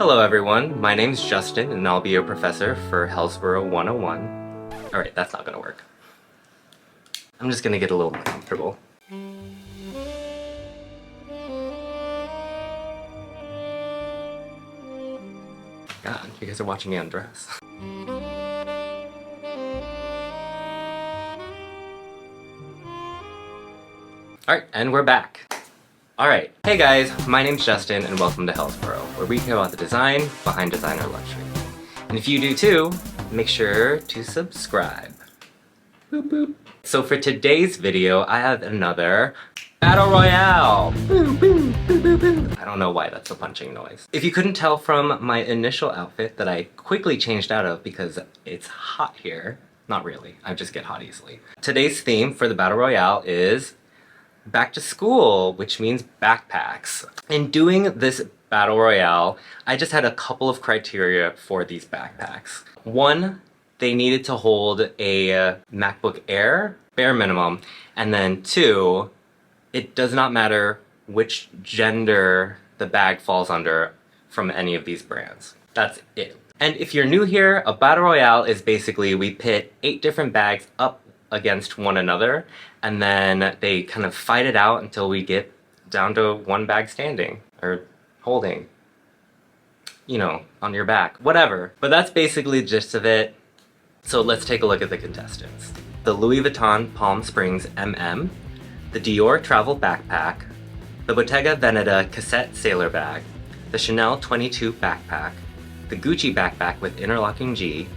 Hello everyone, my name's Justin and I'll be your professor for Hellsborough 101. Alright, that's not gonna work. I'm just gonna get a little comfortable. God, you guys are watching me undress. Alright, and we're back. Alright, hey guys, my name's Justin and welcome to Hellsborough, where we care about the design behind designer luxury. And if you do too, make sure to subscribe. Boop boop. So for today's video, I have another Battle Royale! Boo, boo, boo, boo, boo. I don't know why that's a punching noise. If you couldn't tell from my initial outfit that I quickly changed out of because it's hot here, not really, I just get hot easily. Today's theme for the Battle Royale is back to school, which means backpacks. In doing this Battle Royale, I just had a couple of criteria for these backpacks. One, they needed to hold a MacBook Air, bare minimum, and then two, it does not matter which gender the bag falls under from any of these brands. That's it. And if you're new here, a Battle Royale is basically we pit 8 different bags up against one another, and then they kind of fight it out until we get down to one bag standing, or holding, you know, on your back, whatever. But that's basically the gist of it. So let's take a look at the contestants. The Louis Vuitton Palm Springs MM, the Dior Travel Backpack, the Bottega Veneta Cassette Sailor Bag, the Chanel 22 Backpack, the Gucci Backpack with Interlocking G,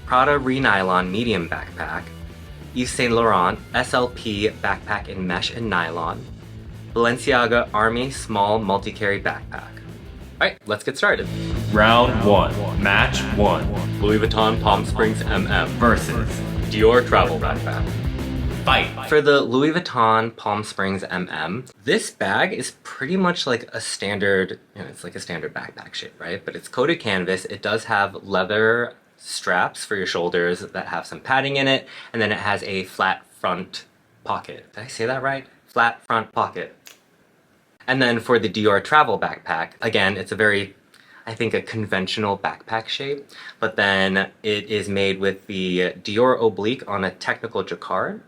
Prada Re-Nylon Medium Backpack, Yves Saint Laurent SLP Backpack in Mesh and Nylon, Balenciaga Army Small Multi-Carry Backpack. Alright, let's get started. Round 1, Match 1. Louis Vuitton Palm Springs MM Versus Dior Travel Backpack. Fight. For the Louis Vuitton Palm Springs MM, this bag is pretty much like a standard, you know, it's like a standard backpack shape, right? But it's coated canvas, it does have leather straps for your shoulders that have some padding in it, and then it has a flat front pocket. Did I say that right? Flat front pocket. And then for the Dior Travel Backpack, again, it's a very, I think, a conventional backpack shape, but then it is made with the Dior oblique on a technical jacquard,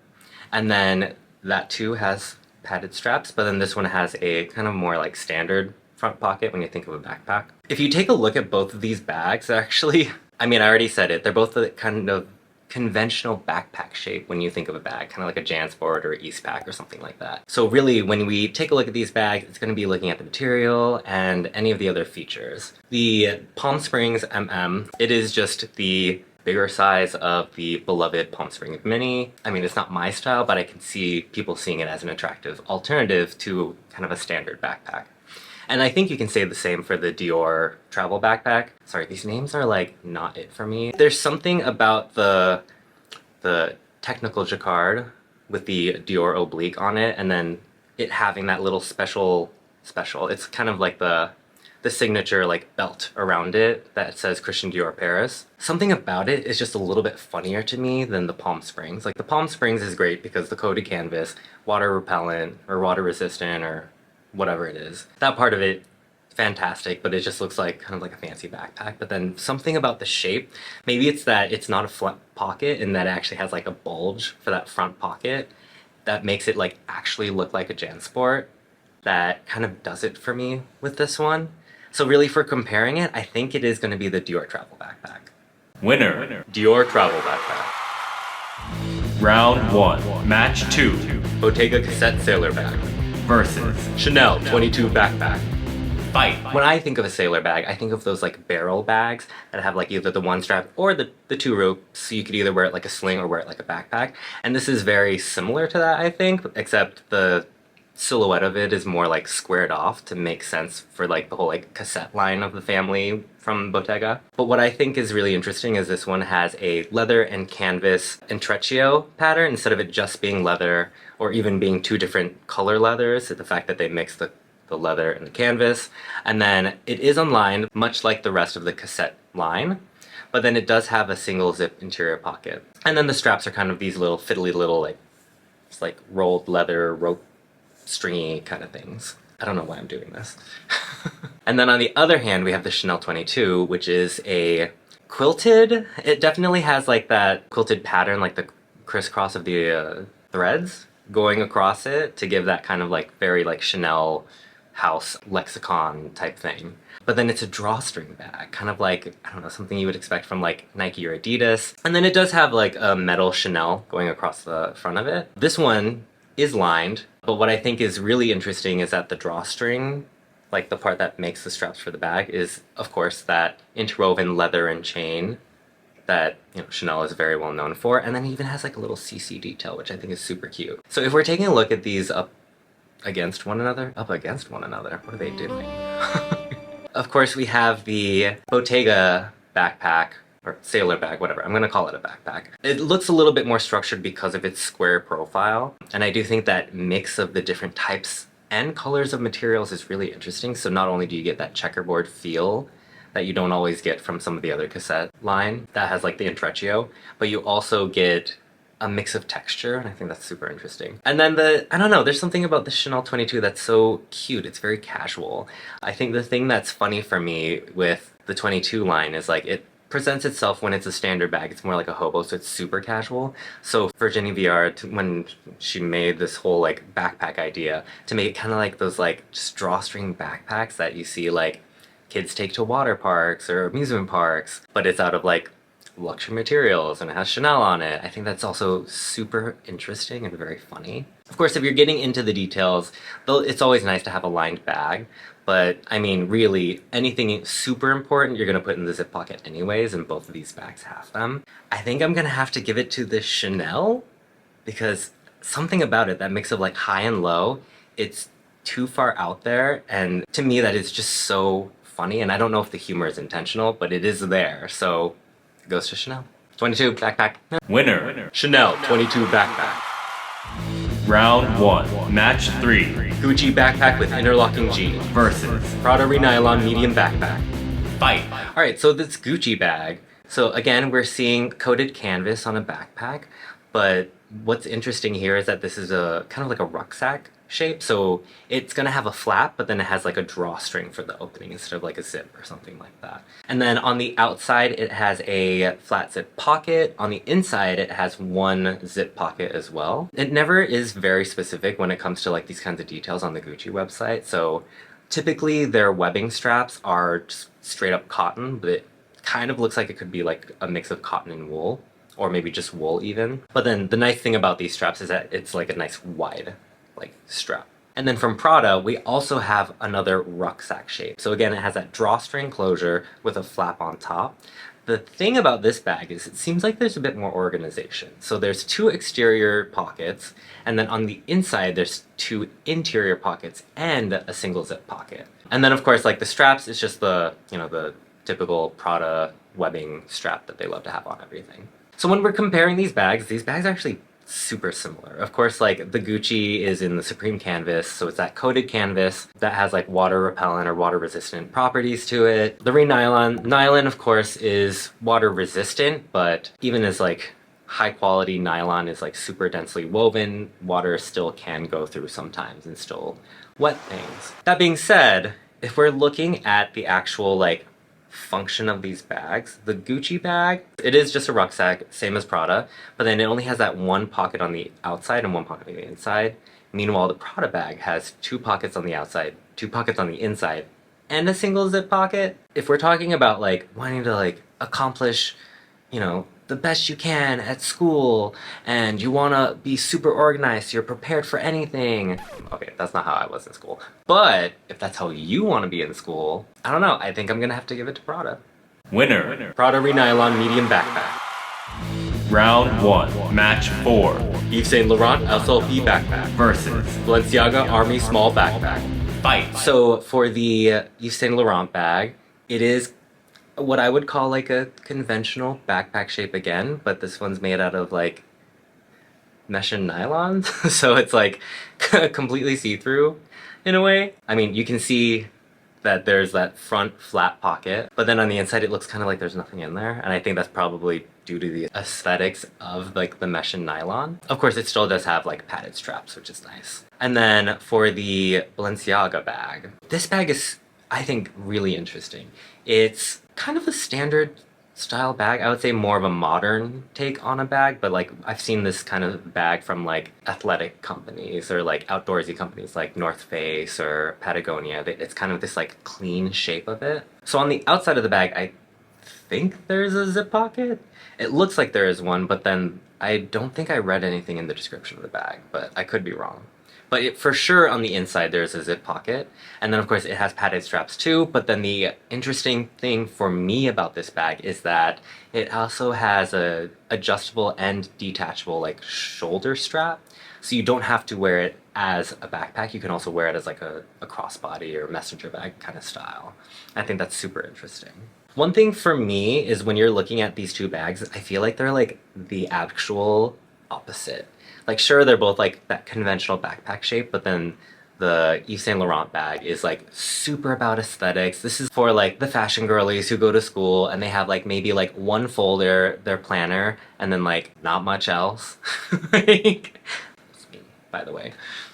and then that too has padded straps, but then this one has a kind of more like standard front pocket when you think of a backpack. If you take a look at both of these bags, actually, I mean, I already said it, they're both the kind of conventional backpack shape when you think of a bag, kind of like a Jansport or Eastpak or something like that. So really, when we take a look at these bags, it's going to be looking at the material and any of the other features. The Palm Springs MM, it is just the bigger size of the beloved Palm Springs Mini. I mean, it's not my style, but I can see people seeing it as an attractive alternative to kind of a standard backpack. And I think you can say the same for the Dior Travel Backpack. Sorry, these names are like not it for me. There's something about the technical jacquard with the Dior oblique on it, and then it having that little special, it's kind of like the signature like belt around it that says Christian Dior Paris. Something about it is just a little bit funnier to me than the Palm Springs. Like the Palm Springs is great because the coated canvas, water repellent or water resistant or whatever it is. That part of it, fantastic, but it just looks like kind of like a fancy backpack. But then something about the shape, maybe it's that it's not a flat pocket and that it actually has like a bulge for that front pocket that makes it like actually look like a Jansport. That kind of does it for me with this one. So really for comparing it, I think it is going to be the Dior Travel Backpack. Winner. Dior Travel Backpack. Round 1, Match 2. Bottega Cassette Sailor Bag. Versus Chanel 22 Backpack. Fight. When I think of a sailor bag, I think of those like barrel bags that have like either the one strap or the 2 ropes, so you could either wear it like a sling or wear it like a backpack. And this is very similar to that, I think, except the silhouette of it is more like squared off to make sense for like the whole like cassette line of the family from Bottega. But what I think is really interesting is this one has a leather and canvas intreccio pattern instead of it just being leather or even being 2 different color leathers. The fact that they mix the leather and the canvas. And then it is unlined, much like the rest of the cassette line, but then it does have a single zip interior pocket. And then the straps are kind of these little fiddly little like, it's like rolled leather rope stringy kind of things. I don't know why I'm doing this. And then on the other hand, we have the Chanel 22, which is a quilted. It definitely has like that quilted pattern, like the crisscross of the threads going across it to give that kind of like very like Chanel house lexicon type thing. But then it's a drawstring bag, kind of like, I don't know, something you would expect from like Nike or Adidas. And then it does have like a metal Chanel going across the front of it. This one is lined, but what I think is really interesting is that the drawstring, like the part that makes the straps for the bag, is of course that interwoven leather and chain that, you know, Chanel is very well known for. And then it even has like a little CC detail, which I think is super cute. So if we're taking a look at these up against one another, what are they doing? Of course, we have the Bottega backpack, or sailor bag, whatever. I'm gonna call it a backpack. It looks a little bit more structured because of its square profile, and I do think that mix of the different types and colors of materials is really interesting. So not only do you get that checkerboard feel that you don't always get from some of the other Cassette line that has like the intreccio, but you also get a mix of texture, and I think that's super interesting. And then I don't know, there's something about the Chanel 22 that's so cute. It's very casual. I think the thing that's funny for me with the 22 line is like it presents itself when it's a standard bag. It's more like a hobo, so it's super casual. So Virginie Viard, when she made this whole like backpack idea, to make it kind of like those like just drawstring backpacks that you see like kids take to water parks or amusement parks, but it's out of like luxury materials and it has Chanel on it. I think that's also super interesting and very funny. Of course, if you're getting into the details, though, it's always nice to have a lined bag, but I mean, really, anything super important you're gonna put in the zip pocket anyways, and both of these bags have them. I think I'm gonna have to give it to the Chanel, because something about it, that mix of like high and low, it's too far out there, and to me that is just so funny, and I don't know if the humor is intentional, but it is there, so it goes to Chanel. 22 backpack. Winner. Chanel 22 backpack. Round 1. Match 3. Gucci backpack with interlocking G Versus. Prada Re-Nylon medium backpack. Fight. Alright, so this Gucci bag. So again, we're seeing coated canvas on a backpack, but what's interesting here is that this is a kind of like a rucksack shape. So it's gonna have a flap, but then it has like a drawstring for the opening instead of like a zip or something like that. And then on the outside, it has a flat zip pocket. On the inside, it has one zip pocket as well. It never is very specific when it comes to like these kinds of details on the Gucci website. So typically their webbing straps are just straight up cotton, but it kind of looks like it could be like a mix of cotton and wool, or maybe just wool even. But then the nice thing about these straps is that it's like a nice wide like strap. And then from Prada, we also have another rucksack shape. So again, it has that drawstring closure with a flap on top. The thing about this bag is it seems like there's a bit more organization. So there's two exterior pockets, and then on the inside there's two interior pockets and a single zip pocket. And then of course, like the straps, it's just the, you know, the typical Prada webbing strap that they love to have on everything. So when we're comparing these bags are actually super similar. Of course, like the Gucci is in the Supreme canvas, so it's that coated canvas that has like water repellent or water resistant properties to it. The nylon of course is water resistant, but even as like high quality nylon is like super densely woven, water still can go through sometimes and still wet things. That being said, if we're looking at the actual like function of these bags, the Gucci bag, it is just a rucksack, same as Prada, but then it only has that one pocket on the outside and one pocket on the inside. Meanwhile, the Prada bag has two pockets on the outside, two pockets on the inside, and a single zip pocket. If we're talking about like wanting to like accomplish, you know, the best you can at school, and you want to be super organized, so you're prepared for anything. Okay, that's not how I was in school. But if that's how you want to be in school, I don't know, I think I'm gonna have to give it to Prada. Winner. Prada Re-Nylon medium backpack. Round 1. Match 4. Yves Saint Laurent SLP backpack Versus. Balenciaga Army small backpack. Fight. So for the Yves Saint Laurent bag, it is what I would call like a conventional backpack shape again, but this one's made out of like mesh and nylon, so it's like completely see-through in a way. I mean, you can see that there's that front flat pocket, but then on the inside it looks kind of like there's nothing in there, and I think that's probably due to the aesthetics of like the mesh and nylon. Of course, it still does have like padded straps, which is nice. And then for the Balenciaga bag, this bag is, I think, really interesting. It's kind of a standard style bag. I would say more of a modern take on a bag, but like I've seen this kind of bag from like athletic companies or like outdoorsy companies like North Face or Patagonia. It's kind of this like clean shape of it. So on the outside of the bag, I think there's a zip pocket. It looks like there is one, but then I don't think I read anything in the description of the bag, but I could be wrong. But for sure on the inside there's a zip pocket, and then of course it has padded straps too, but then the interesting thing for me about this bag is that it also has a adjustable and detachable like shoulder strap, so you don't have to wear it as a backpack, you can also wear it as like a crossbody or messenger bag kind of style. I think that's super interesting. One thing for me is when you're looking at these two bags, I feel like they're like the actual opposite. Like, sure, they're both like that conventional backpack shape, but then the Yves Saint Laurent bag is like super about aesthetics. This is for like the fashion girlies who go to school and they have like maybe like one folder, their planner, and then like not much else. Like, that's me, by the way.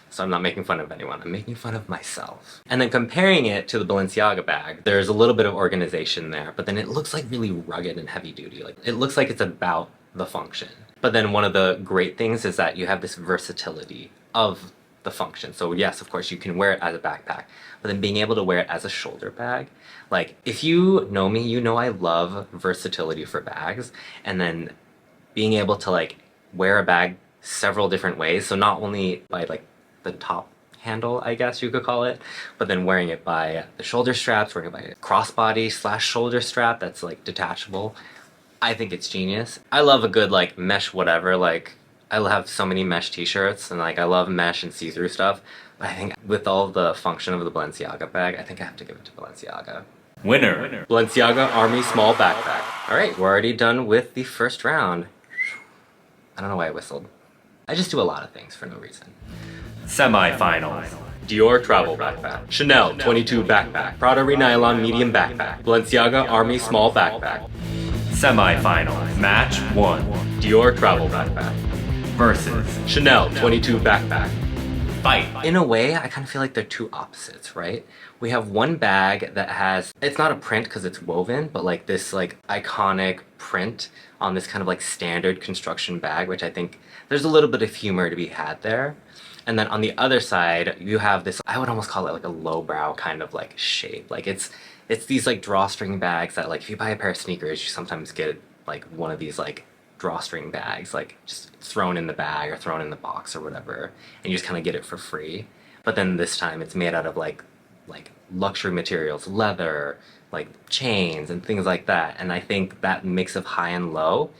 So I'm not making fun of anyone, I'm making fun of myself. And then comparing it to the Balenciaga bag, there's a little bit of organization there, but then it looks like really rugged and heavy duty. Like, it looks like it's about the function. But then one of the great things is that you have this versatility of the function. So yes, of course, you can wear it as a backpack, but then being able to wear it as a shoulder bag, like if you know me, you know I love versatility for bags, and then being able to like wear a bag several different ways. So not only by like the top handle, I guess you could call it, but then wearing it by the shoulder straps, wearing it by a crossbody / shoulder strap that's like detachable. I think it's genius. I love a good like mesh whatever, like I have so many mesh t-shirts and like I love mesh and see-through stuff, but I think with all the function of the Balenciaga bag, I think I have to give it to Balenciaga. Winner. Balenciaga Army Small Backpack. Alright, we're already done with the first round. I don't know why I whistled. I just do a lot of things for no reason. Semi-finals. Diortravel backpack. Chanel 22 backpack. Prada Re-Nylon medium backpack. Balenciaga Army Small backpack. Semi-finals. Match 1. Diortravel backpack. Versus Chanel 22 backpack. Fight. In a way, I kind of feel like they're two opposites, right? We have one bag that has, it's not a print because it's woven, but like this like iconic print on this kind of like standard construction bag, which I think there's a little bit of humor to be had there. And then on the other side, you have this, I would almost call it like a lowbrow kind of like shape. Like it's these like drawstring bags that like if you buy a pair of sneakers, you sometimes get like one of these like drawstring bags, like just thrown in the bag or thrown in the box or whatever, and you just kind of get it for free. But then this time it's made out of like luxury materials, leather, like chains and things like that. And I think that mix of high and low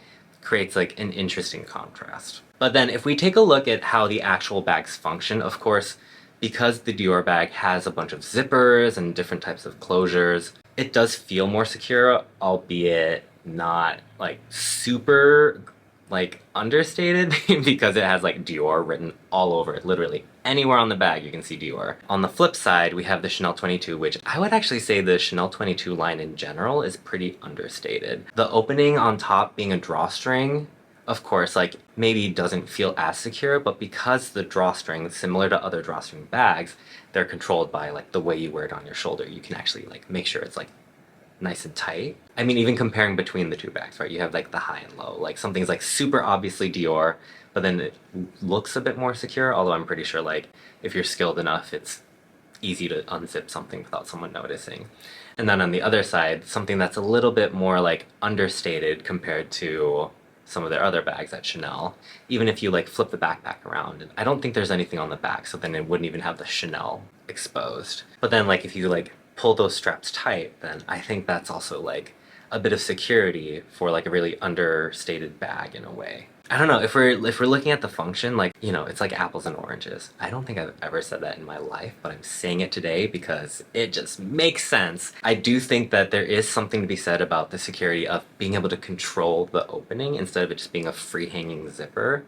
creates like an interesting contrast. But then if we take a look at how the actual bags function, of course, because the Dior bag has a bunch of zippers and different types of closures, it does feel more secure, albeit not like super like understated because it has like Dior written all over it. Literally anywhere on the bag you can see Dior. On the flip side, we have the Chanel 22, which I would actually say the Chanel 22 line in general is pretty understated. The opening on top being a drawstring, of course, like maybe doesn't feel as secure, but because the drawstring, similar to other drawstring bags, they're controlled by like the way you wear it on your shoulder. You can actually like make sure it's like nice and tight. I mean, even comparing between the two bags, right? You have like the high and low. Like something's like super obviously Dior, but then it looks a bit more secure, although I'm pretty sure like if you're skilled enough, it's easy to unzip something without someone noticing. And then on the other side, something that's a little bit more like understated compared to some of their other bags at Chanel, even if you like flip the backpack around, and I don't think there's anything on the back, so then it wouldn't even have the Chanel exposed. But then like if you like pull those straps tight, then I think that's also like a bit of security for like a really understated bag in a way. I don't know, if we're looking at the function, like, you know, it's like apples and oranges. I don't think I've ever said that in my life, but I'm saying it today because it just makes sense. I do think that there is something to be said about the security of being able to control the opening instead of it just being a free hanging zipper.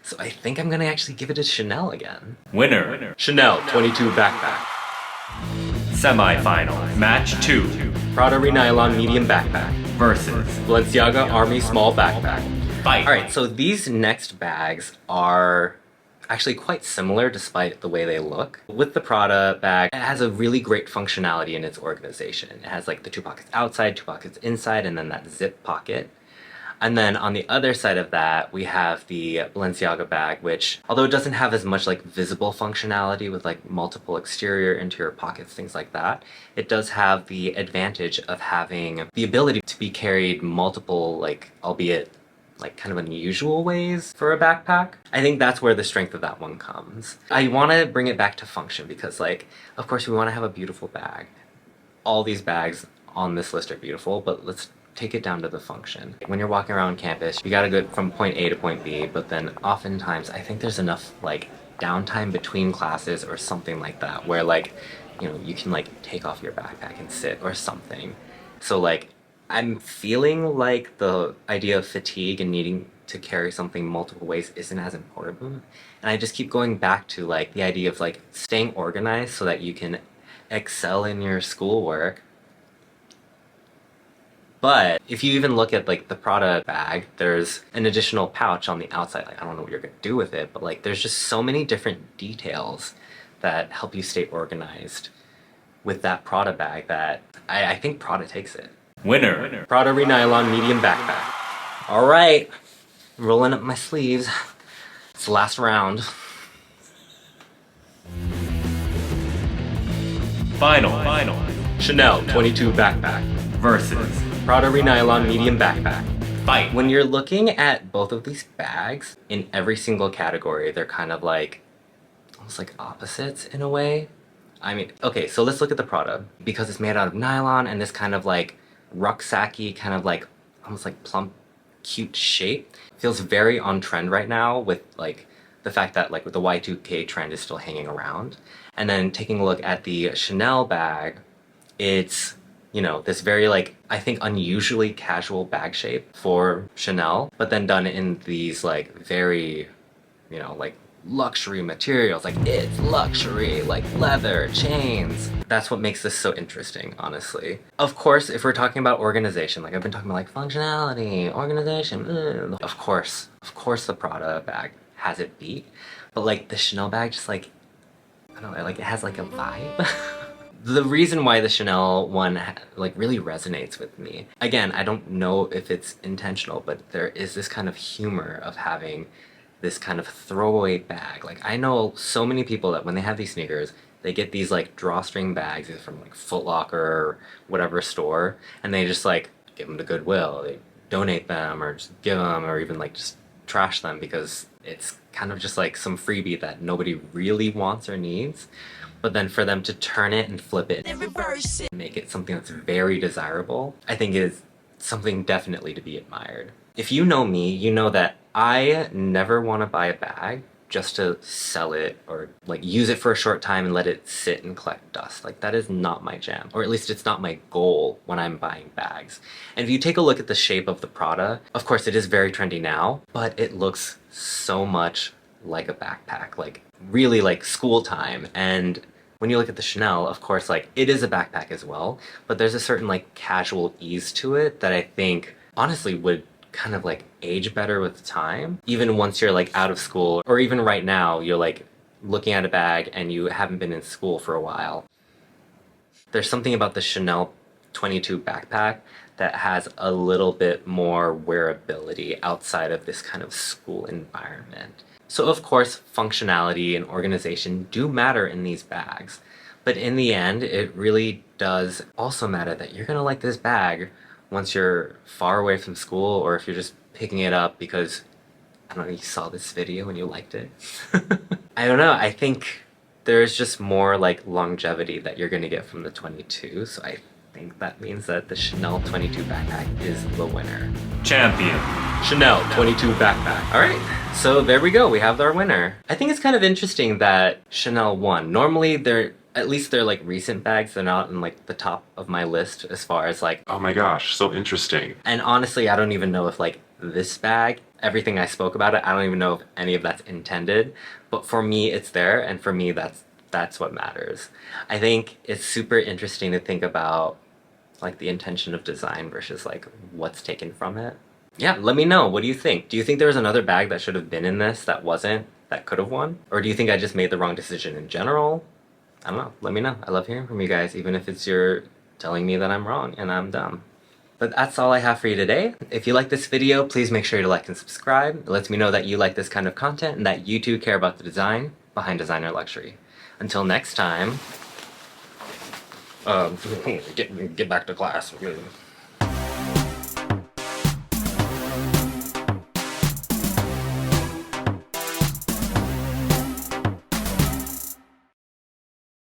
So I think I'm gonna actually give it to Chanel again. Winner. Chanel 22 backpack. Semifinals. Match 2. Prada Re-Nylon medium backpack Versus. Balenciaga Army small backpack. Fight. Alright, so these next bags are actually quite similar despite the way they look. With the Prada bag, it has a really great functionality in its organization. It has like the 2 pockets outside, 2 pockets inside, and then that zip pocket. And then on the other side of that, we have the Balenciaga bag, which, although it doesn't have as much like visible functionality with like multiple exterior, interior pockets, things like that, it does have the advantage of having the ability to be carried multiple, like, albeit like kind of unusual ways for a backpack. I think that's where the strength of that one comes. I want to bring it back to function because, like, of course we want to have a beautiful bag. All these bags on this list are beautiful, but let's take it down to the function. When you're walking around campus, you gotta go from point A to point B, but then oftentimes I think there's enough like downtime between classes or something like that where, like, you know, you can like take off your backpack and sit or something. So like I'm feeling like the idea of fatigue and needing to carry something multiple ways isn't as important. And I just keep going back to like the idea of like staying organized so that you can excel in your schoolwork. But if you even look at like the Prada bag, there's an additional pouch on the outside. Like, I don't know what you're gonna do with it, but like there's just so many different details that help you stay organized with that Prada bag that I think Prada takes it. Winner. Prada Re-Nylon medium backpack. All right, rolling up my sleeves. It's the last round. Final. Chanel 22 backpack Versus. Prada Re-Nylon medium backpack. Fight. When you're looking at both of these bags, in every single category, they're kind of like, almost like opposites in a way. I mean, okay, so let's look at the Prada. Because it's made out of nylon and this kind of like rucksacky, kind of like, almost like plump, cute shape. Feels very on trend right now with like the fact that like the Y2K trend is still hanging around. And then taking a look at the Chanel bag, it's, you know, this very like, I think unusually casual bag shape for Chanel, but then done in these like very, you know, like luxury materials. Like, it's luxury, like leather, chains. That's what makes this so interesting, honestly. Of course, if we're talking about organization, like I've been talking about like functionality, organization, of course the Prada bag has it beat, but like the Chanel bag just like, I don't know, like it has like a vibe. The reason why the Chanel one like really resonates with me, again, I don't know if it's intentional, but there is this kind of humor of having this kind of throwaway bag. Like, I know so many people that when they have these sneakers, they get these like drawstring bags either from like Foot Locker or whatever store, and they just like give them to Goodwill, they donate them or just give them or even like just trash them because it's kind of just like some freebie that nobody really wants or needs. But then for them to turn it and flip it and reverse it, make it something that's very desirable, I think is something definitely to be admired. If you know me, you know that I never want to buy a bag just to sell it or like use it for a short time and let it sit and collect dust. Like, that is not my jam, or at least it's not my goal when I'm buying bags. And if you take a look at the shape of the Prada, of course it is very trendy now, but it looks so much like a backpack, like really like school time. And when you look at the Chanel, of course, like it is a backpack as well, but there's a certain like casual ease to it that I think honestly would kind of like age better with time. Even once you're like out of school, or even right now, you're like looking at a bag and you haven't been in school for a while. There's something about the Chanel 22 backpack that has a little bit more wearability outside of this kind of school environment. So of course, functionality and organization do matter in these bags, but in the end, it really does also matter that you're gonna like this bag once you're far away from school, or if you're just picking it up because, I don't know, you saw this video and you liked it. I don't know, I think there's just more like longevity that you're gonna get from the 22, so I think that means that the Chanel 22 backpack is the winner. Champion. Chanel 22 backpack. All right, so there we go. We have our winner. I think it's kind of interesting that Chanel won. Normally, at least they're like recent bags. They're not in like the top of my list as far as like. Oh my gosh, so interesting. And honestly, I don't even know if like this bag, everything I spoke about it, I don't even know if any of that's intended. But for me, it's there, and for me, that's That's what matters. I think it's super interesting to think about like the intention of design versus like what's taken from it. Yeah, let me know. What do you think? Do you think there was another bag that should have been in this that wasn't, that could have won? Or do you think I just made the wrong decision in general? I don't know. Let me know. I love hearing from you guys, even if it's you're telling me that I'm wrong and I'm dumb. But that's all I have for you today. If you like this video, please make sure to like and subscribe. It lets me know that you like this kind of content and that you too care about the design behind designer luxury. Until next time, get back to class.